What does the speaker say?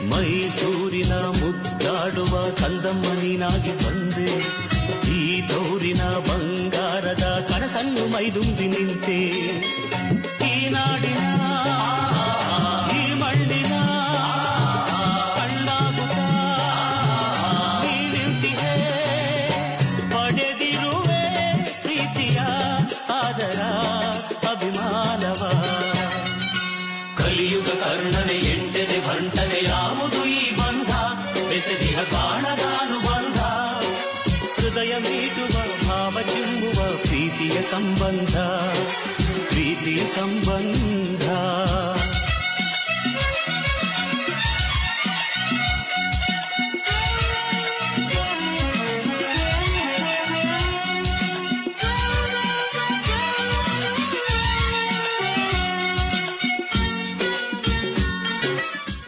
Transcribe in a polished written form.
ಮೈಸೂರಿನ ಮುದ್ದಾಡುವ ಕಂದಮ್ಮ ನೀನಾಗಿ ಬಂದೆ, ಈ ತೌರಿನ ಬಂಗಾರದ ಕನಸನ್ನು ಮೈದುಂಬಿ ನಿಂತೆ. ಈ ನಾಡಿನ ಈ ಮಣ್ಣಿನ ಕಣ್ಣಾಗುತ್ತಾ ನೀ ನಿಂತಿದೆ, ಪಡೆದಿರುವೆ ಪ್ರೀತಿಯ ಆದರ ಅಭಿಮಾನವ. ಕಲಿಯುಗ ಕರ್ಣನೆ ಎಂಟನೆ ಬಂಟನೆ ಯಾವುದು ಈ ಬಂಧ, ಬೆಸೆದಿಹ ಕಾಣದ ಅನುಬಂಧ, ಹೃದಯ ಮೀಟುವ ಭಾವ ಚಿಮ್ಮುವ ಪ್ರೀತಿಯ ಸಂಬಂಧ, ಪ್ರೀತಿಯ ಸಂಬಂಧ.